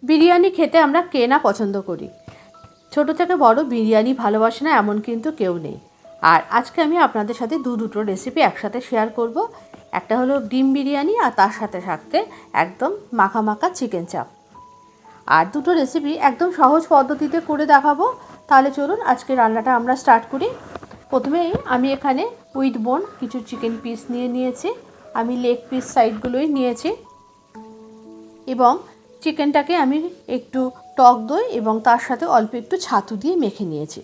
বিরিয়ানি খেতে আমরা কে না পছন্দ করি। ছোট থেকে বড় বিরিয়ানি ভালোবাসে না এমন কিন্তু কেউ নেই। আর আজকে আমি আপনাদের সাথে দুটো রেসিপি একসাথে শেয়ার করব। একটা হলো ডিম বিরিয়ানি আর তার সাথে সাথে একদম মাখা মাখা চিকেন চাপ। আর দুটো রেসিপি একদম সহজ পদ্ধতিতে করে দেখাবো। তাহলে চলুন আজকে রান্নাটা আমরা স্টার্ট করি। প্রথমেই আমি এখানে উইথ বোন কিছু চিকেন পিস নিয়েছি। আমি লেগ পিস সাইডগুলোই নিয়েছি এবং চিকেনটাকে আমি একটু টক দই এবং তার সাথে অল্প একটু ছাতু দিয়ে মেখে নিয়েছি।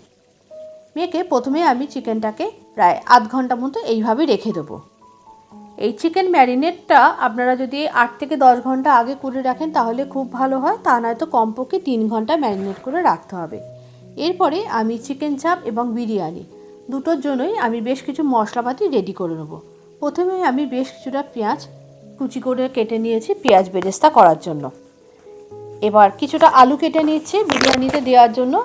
মেখে প্রথমে আমি চিকেনটাকে প্রায় আধ ঘন্টা মতো এইভাবে রেখে দেবো। এই চিকেন ম্যারিনেটটা আপনারা যদি 8 থেকে 10 ঘন্টা আগে করে রাখেন তাহলে খুব ভালো হয়, তা নয়তো কমপক্ষে 3 ঘন্টা ম্যারিনেট করে রাখতে হবে। এরপরে আমি চিকেন চাপ এবং বিরিয়ানি দুটোর জন্যই আমি বেশ কিছু মশলাপাতি রেডি করে নেব। প্রথমে আমি বেশ কিছুটা পেঁয়াজ কুচি করে কেটে নিয়েছি পেঁয়াজ বেরেস্তা করার জন্য। এবার কিছুটা আলু কেটে নিচ্ছি বিরিয়ানিতে দেওয়ার জন্য।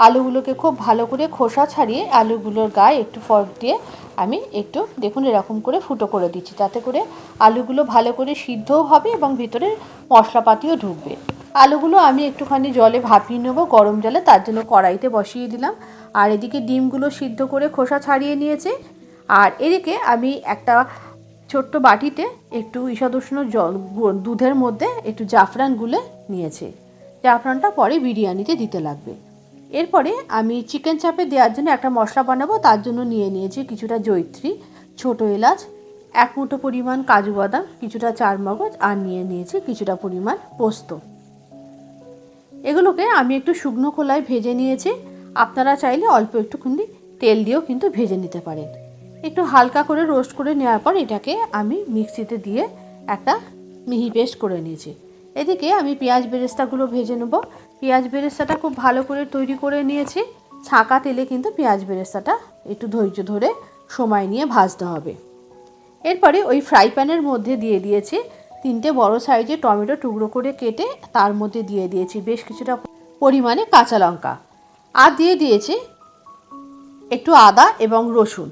আলুগুলোকে খুব ভালো করে খোসা ছাড়িয়ে আলুগুলোর গায়ে একটু ফর্ক দিয়ে আমি একটু দেখুন এরকম করে ফুটো করে দিচ্ছি, যাতে করে আলুগুলো ভালো করে সিদ্ধও হবে এবং ভিতরে মশলাপাতিও ঢুকবে। আলুগুলো আমি একটুখানি জলে ভাপিয়ে নেবো, গরম জলে, তার জন্য কড়াইতে বসিয়ে দিলাম। আর এদিকে ডিমগুলো সিদ্ধ করে খোসা ছাড়িয়ে নিয়েছি। আর এদিকে আমি একটা ছোট্ট বাটিতে একটু ঈষদ উষ্ণ দুধের মধ্যে একটু জাফরান গুলে নিয়েছি। জাফরানটা পরে বিরিয়ানিতে দিতে লাগবে। এরপরে আমি চিকেন চাপে দেওয়ার জন্য একটা মশলা বানাবো, তার জন্য নিয়েছি কিছুটা জয়িত্রী, ছোটো এলাচ, 1 মুঠো পরিমাণ কাজু বাদাম, কিছুটা চারমগজ আর নিয়েছি কিছুটা পরিমাণ পোস্ত। এগুলোকে আমি একটু শুকনো খোলায় ভেজে নিয়েছি। আপনারা চাইলে অল্প একটুখানি তেল দিয়েও কিন্তু ভেজে নিতে পারেন। একটু হালকা করে রোস্ট করে নেওয়ার পর এটাকে আমি মিক্সিতে দিয়ে একটা মিহি পেস্ট করে নিয়েছি। এদিকে আমি পেঁয়াজ বেরেস্তাগুলো ভেজে নেব। পেঁয়াজ বেরেস্তাটা খুব ভালো করে তৈরি করে নিয়েছি। ছাঁকা তেলে কিন্তু পেঁয়াজ বেরেস্তাটা একটু ধৈর্য ধরে সময় নিয়ে ভাজতে হবে। এরপরে ওই ফ্রাই প্যানের মধ্যে দিয়ে দিয়েছি 3টে বড় সাইজের টমেটো টুকরো করে কেটে, তার মধ্যে দিয়ে দিয়েছি বেশ কিছুটা পরিমাণে কাঁচা লঙ্কা, আর দিয়ে দিয়েছি একটু আদা এবং রসুন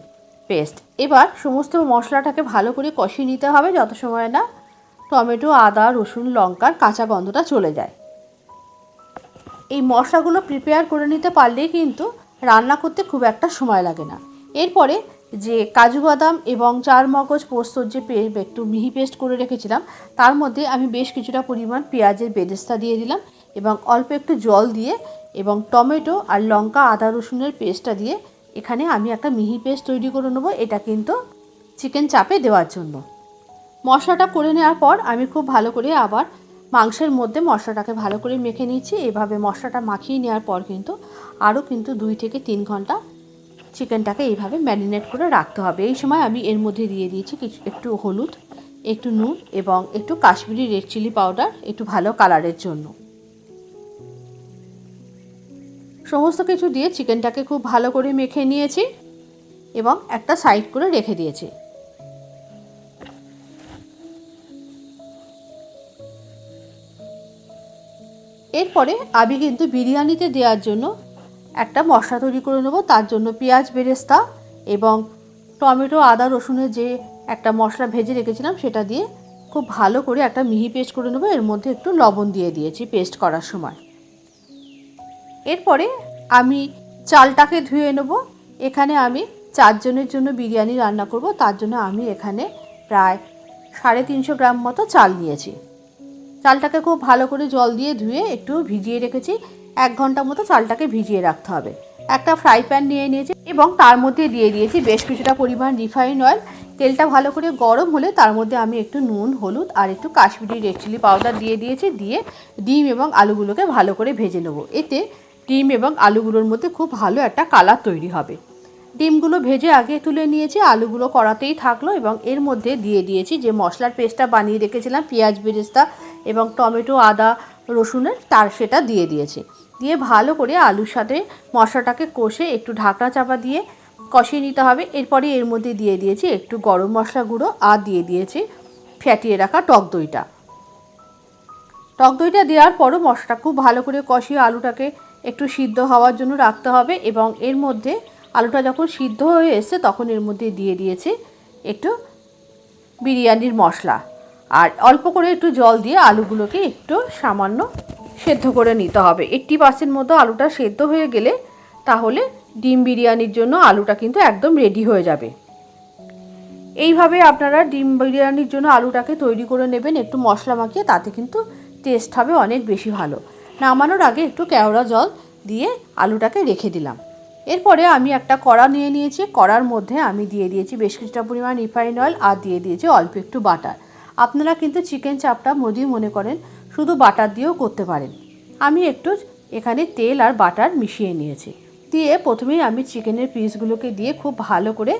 পেস্ট। এবার সমস্ত মশলাটাকে ভালো করে কষিয়ে নিতে হবে যত সময় না টমেটো, আদা, রসুন, লঙ্কার কাঁচা গন্ধটা চলে যায়। এই মশলাগুলো প্রিপেয়ার করে নিতে পারলেই কিন্তু রান্না করতে খুব একটা সময় লাগে না। এরপরে যে কাজু বাদাম এবং চারমগজ পোস্তর যে একটু মিহি পেস্ট করে রেখেছিলাম, তার মধ্যে আমি বেশ কিছুটা পরিমাণ পেঁয়াজের বেরেস্তা দিয়ে দিলাম এবং অল্প একটু জল দিয়ে এবং টমেটো আর লঙ্কা, আদা, রসুনের পেস্টটা দিয়ে এখানে আমি একটা মিহি পেস্ট তৈরি করে নেবো। এটা কিন্তু চিকেন চাপে দেওয়ার জন্য। মশলাটা করে নেওয়ার পর আমি খুব ভালো করে আবার মাংসের মধ্যে মশলাটাকে ভালো করে মেখে নিচ্ছি। এভাবে মশলাটা মাখিয়ে নেওয়ার পর কিন্তু আরও কিন্তু 2 থেকে 3 ঘন্টা চিকেনটাকে এইভাবে ম্যারিনেট করে রাখতে হবে। এই সময় আমি এর মধ্যে দিয়ে দিয়েছি একটু হলুদ, একটু নুন এবং একটু কাশ্মীরি রেড চিলি পাউডার, একটু ভালো কালারের জন্য। সমস্ত কিছু দিয়ে চিকেনটাকে খুব ভালো করে মেখে নিয়েছি এবং একটা সাইড করে রেখে দিয়েছি। এরপরে আমি কিন্তু বিরিয়ানিতে দেওয়ার জন্য একটা মশলা তৈরি করে নেব। তার জন্য পেঁয়াজ বেরেস্তা এবং টমেটো, আদা, রসুনের যে একটা মশলা ভেজে রেখেছিলাম সেটা দিয়ে খুব ভালো করে একটা মিহি পেস্ট করে নেব। এর মধ্যে একটু লবণ দিয়ে দিয়েছি পেস্ট করার সময়। এরপরে আমি চালটাকে ধুয়ে নেব। এখানে আমি 4 জনের জন্য বিরিয়ানি রান্না করব, তার জন্য আমি এখানে প্রায় 350 গ্রাম মতো চাল নিয়েছি। চালটাকে খুব ভালো করে জল দিয়ে ধুয়ে একটু ভিজিয়ে রেখেছি। 1 ঘন্টা মতো চালটাকে ভিজিয়ে রাখতে হবে। একটা ফ্রাই প্যান নিয়ে নিয়েছি এবং তার মধ্যে দিয়ে দিয়েছি বেশ কিছুটা পরিমাণ রিফাইন অয়েল। তেলটা ভালো করে গরম হলে তার মধ্যে আমি একটু নুন, হলুদ আর একটু কাশ্মীরি রেড চিলি পাউডার দিয়ে দিয়েছি। দিয়ে ডিম এবং আলুগুলোকে ভালো করে ভেজে নেব। এতে ডিম এবং আলুগুলোর মধ্যে খুব ভালো একটা কালার তৈরি হবে। ডিমগুলো ভেজে আগে তুলে নিয়েছি, আলুগুলো কড়াতেই থাকলো এবং এর মধ্যে দিয়ে দিয়েছি যে মশলার পেস্টটা বানিয়ে রেখেছিলাম পেঁয়াজ বেরেস্তা এবং টমেটো, আদা, রসুনের, সেটা দিয়ে দিয়েছি। দিয়ে ভালো করে আলুর সাথে মশলাটাকে কষে একটু ঢাকনা চাপা দিয়ে কষিয়ে নিতে হবে। এরপরে এর মধ্যে দিয়ে দিয়েছি একটু গরম মশলা গুঁড়ো আর দিয়ে দিয়েছি ফ্যাটিয়ে রাখা টক দইটা। টক দইটা দেওয়ার পরও মশলাটা খুব ভালো করে কষিয়ে আলুটাকে একটু সিদ্ধ হওয়ার জন্য রাখতে হবে এবং এর মধ্যে আলুটা যখন সিদ্ধ হয়ে এসছে তখন এর মধ্যে দিয়ে দিয়েছি একটু বিরিয়ানির মশলা আর অল্প করে একটু জল দিয়ে আলুগুলোকে একটু সামান্য সেদ্ধ করে নিতে হবে। 80% মতো আলুটা সেদ্ধ হয়ে গেলে তাহলে ডিম বিরিয়ানির জন্য আলুটা কিন্তু একদম রেডি হয়ে যাবে। এইভাবে আপনারা ডিম বিরিয়ানির জন্য আলুটাকে তৈরি করে নেবেন একটু মশলা মাখিয়ে, তাতে কিন্তু টেস্ট হবে অনেক বেশি ভালো। নামানোর আগে একটু কেওড়া জল দিয়ে আলুটাকে রেখে দিলাম। এরপরে আমি একটা কড়া নিয়ে নিয়েছি। কড়ার মধ্যে আমি দিয়ে দিয়েছি বেশ কিছুটা পরিমাণ রিফাইন অয়েল আর দিয়ে দিয়েছি অল্প একটু বাটার। আপনারা কিন্তু চিকেন চাপটা যদি মনে করেন শুধু বাটার দিয়েও করতে পারেন। আমি একটু এখানে তেল আর বাটার মিশিয়ে নিয়েছি। দিয়ে প্রথমেই আমি চিকেনের পিসগুলোকে দিয়ে খুব ভালো করে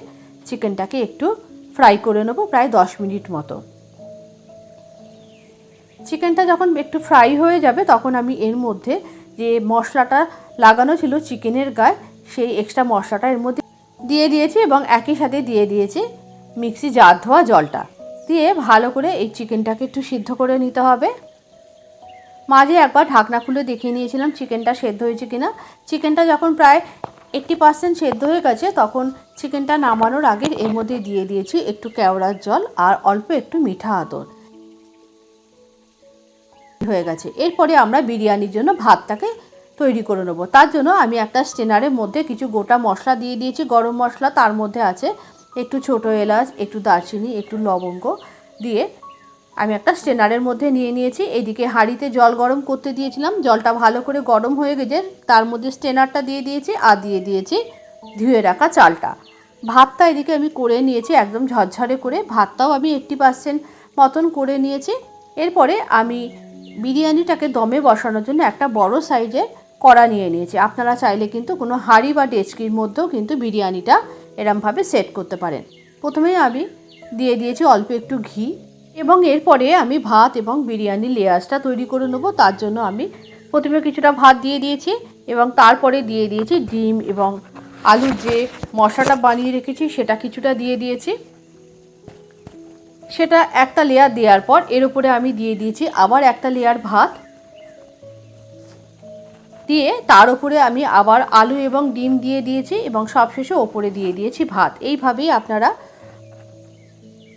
চিকেনটাকে একটু ফ্রাই করে নেব প্রায় 10 মিনিট মতো। চিকেনটা যখন একটু ফ্রাই হয়ে যাবে তখন আমি এর মধ্যে যে মশলাটা লাগানো ছিল চিকেনের গায়ে সেই এক্সট্রা মশলাটা এর মধ্যে দিয়ে দিয়েছি এবং একই সাথে দিয়ে দিয়েছি মিক্সি জার ধোয়া জলটা। দিয়ে ভালো করে এই চিকেনটাকে একটু সিদ্ধ করে নিতে হবে। মাঝে একবার ঢাকনা খুলে দেখিয়ে নিয়েছিলাম চিকেনটা সেদ্ধ হয়েছে কিনা। চিকেনটা যখন প্রায় 80% সেদ্ধ হয়ে গেছে তখন চিকেনটা নামানোর আগে এর মধ্যে দিয়ে দিয়েছি একটু কেওড়ার জল আর অল্প একটু মিঠা আতর হয়ে গেছে। এরপরে আমরা বিরিয়ানির জন্য ভাতটাকে তৈরি করে নেব। তার জন্য আমি একটা স্টেনারের মধ্যে কিছু গোটা মশলা দিয়ে দিয়েছি, গরম মশলা। তার মধ্যে আছে একটু ছোটো এলাচ, একটু দারচিনি, একটু লবঙ্গ দিয়ে আমি একটা স্টেনারের মধ্যে নিয়ে নিয়েছি। এদিকে হাঁড়িতে জল গরম করতে দিয়েছিলাম, জলটা ভালো করে গরম হয়ে গেছে, তার মধ্যে স্টেনারটা দিয়ে দিয়েছি আর দিয়ে দিয়েছি ধুয়ে রাখা চালটা। ভাতটা এদিকে আমি করে নিয়েছি একদম ঝরঝরে করে। ভাতটাও আমি 80% মতন করে নিয়েছি। এরপরে আমি বিরিয়ানিটাকে দমে বসানোর জন্য একটা বড় সাইজের কড়া নিয়ে নিয়েছি। আপনারা চাইলে কিন্তু কোনো হাঁড়ি বা ডেচকির মধ্যেও কিন্তু বিরিয়ানিটা এরমভাবে সেট করতে পারেন। প্রথমেই আমি দিয়ে দিয়েছি অল্প একটু ঘি এবং এরপরে আমি ভাত এবং বিরিয়ানির লেয়ার্সটা তৈরি করে নেব। তার জন্য আমি প্রথমে কিছুটা ভাত দিয়ে দিয়েছি এবং তারপরে দিয়ে দিয়েছি ডিম এবং আলুর যে মশলাটা বানিয়ে রেখেছি সেটা কিছুটা দিয়ে দিয়েছি। সেটা একটা লেয়ার দেওয়ার পর এর উপরে আমি দিয়ে দিয়েছি আবার একটা লেয়ার ভাত দিয়ে, তার উপরে আমি আবার আলু এবং ডিম দিয়ে দিয়েছি এবং সবশেষে ওপরে দিয়ে দিয়েছি ভাত। এইভাবেই আপনারা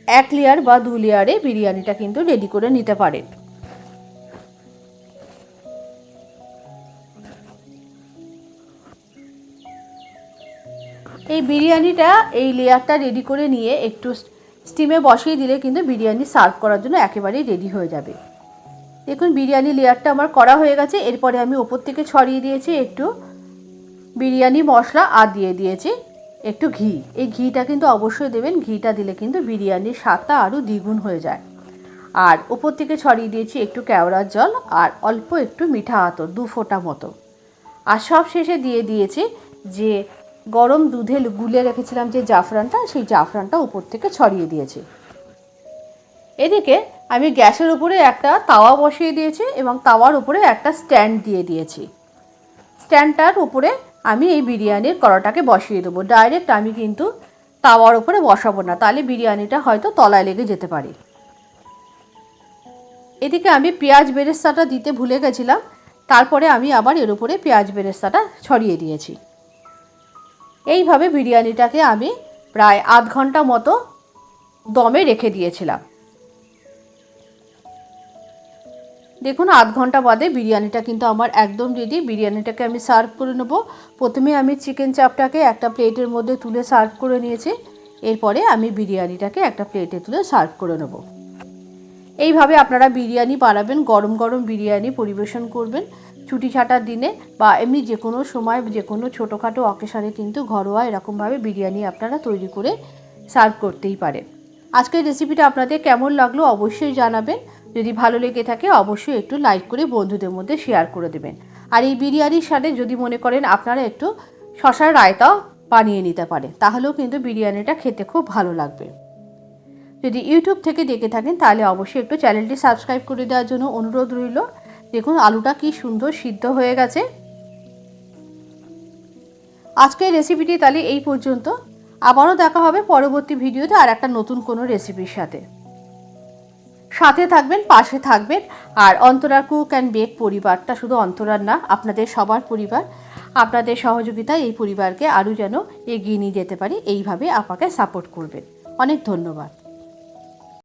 1 লেয়ার বা 2 লেয়ারে বিরিয়ানিটা কিন্তু রেডি করে নিতে পারেন। এই বিরিয়ানিটা এই লেয়ারটা রেডি করে নিয়ে একটু স্টিমে বসিয়ে দিলে কিন্তু বিরিয়ানি সার্ভ করার জন্য একেবারেই রেডি হয়ে যাবে। দেখুন বিরিয়ানি লেয়ারটা আমার করা হয়ে গেছে। এরপরে আমি ওপর থেকে ছড়িয়ে দিয়েছি একটু বিরিয়ানি মশলা আর দিয়ে দিয়েছি একটু ঘি। এই ঘিটা কিন্তু অবশ্যই দেবেন, ঘিটা দিলে কিন্তু বিরিয়ানির স্বাদটা আরও দ্বিগুণ হয়ে যায়। আর ওপর থেকে ছড়িয়ে দিয়েছি একটু কেওড়ার জল আর অল্প একটু মিঠা আতর 2 ফোঁটা মতো। আর সব শেষে দিয়ে দিয়েছি যে গরম দুধে গুলে রেখেছিলাম যে জাফরানটা, সেই জাফরানটা উপর থেকে ছড়িয়ে দিয়েছি। এদিকে আমি গ্যাসের উপরে একটা তাওয়া বসিয়ে দিয়েছি এবং তাওয়ার উপরে একটা স্ট্যান্ড দিয়ে দিয়েছি। স্ট্যান্ডটার উপরে আমি এই বিরিয়ানির কড়াটাকে বসিয়ে দেবো। ডাইরেক্ট আমি কিন্তু তাওয়ার উপরে বসাবো না, তাহলে বিরিয়ানিটা হয়তো তলায় লেগে যেতে পারে। এদিকে আমি পেঁয়াজ বেরেস্তাটা দিতে ভুলে গেছিলাম, তারপরে আমি আবার এর উপরে পেঁয়াজ বেরেস্তাটা ছড়িয়ে দিয়েছি। এইভাবে বিরিয়ানিটাকে আমি প্রায় আধ ঘন্টা মতো দমে রেখে দিয়েছিলাম। দেখুন আধ ঘন্টা বাদে বিরিয়ানিটা কিন্তু আমার একদম রেডি। বিরিয়ানিটাকে আমি সার্ভ করে নেব। প্রথমে আমি চিকেন চাপটাকে একটা প্লেটের মধ্যে তুলে সার্ভ করে নিয়েছি। এরপরে আমি বিরিয়ানিটাকে একটা প্লেটে তুলে সার্ভ করে নেব। এইভাবে আপনারা বিরিয়ানি বানাবেন, গরম গরম বিরিয়ানি পরিবেশন করবেন ছুটি ছাটার দিনে বা এমনি যে কোনো সময় যে কোনো ছোটোখাটো অকেশনে কিন্তু ঘরোয়া এরকমভাবে বিরিয়ানি আপনারা তৈরি করে সার্ভ করতেই পারেন। আজকের রেসিপিটা আপনাদের কেমন লাগলো অবশ্যই জানাবেন। যদি ভালো লেগে থাকে অবশ্যই একটু লাইক করে বন্ধুদের মধ্যে শেয়ার করে দেবেন। আর এই বিরিয়ানির সাথে যদি মনে করেন আপনারা একটু শসার রায়তাও বানিয়ে নিতে পারেন, তাহলেও কিন্তু বিরিয়ানিটা খেতে খুব ভালো লাগবে। যদি ইউটিউব থেকে দেখে থাকেন তাহলে অবশ্যই একটু চ্যানেলটি সাবস্ক্রাইব করে দেওয়ার জন্য অনুরোধ রইল। দেখুন আলুটা কি সুন্দর সিদ্ধ হয়ে গেছে। আজকের রেসিপিটি তাহলে এই পর্যন্ত। আবারও দেখা হবে পরবর্তী ভিডিওতে আর একটা নতুন কোনো রেসিপির সাথে। সাথে থাকবেন, পাশে থাকবেন। আর অন্তরার কুক অ্যান্ড বেক পরিবারটা শুধু অন্তরার না, আপনাদের সবার পরিবার। আপনাদের সহযোগিতায় এই পরিবারকে আরও যেন এগিয়ে নিয়ে যেতে পারি, এইভাবে আমাকে সাপোর্ট করবেন। অনেক ধন্যবাদ।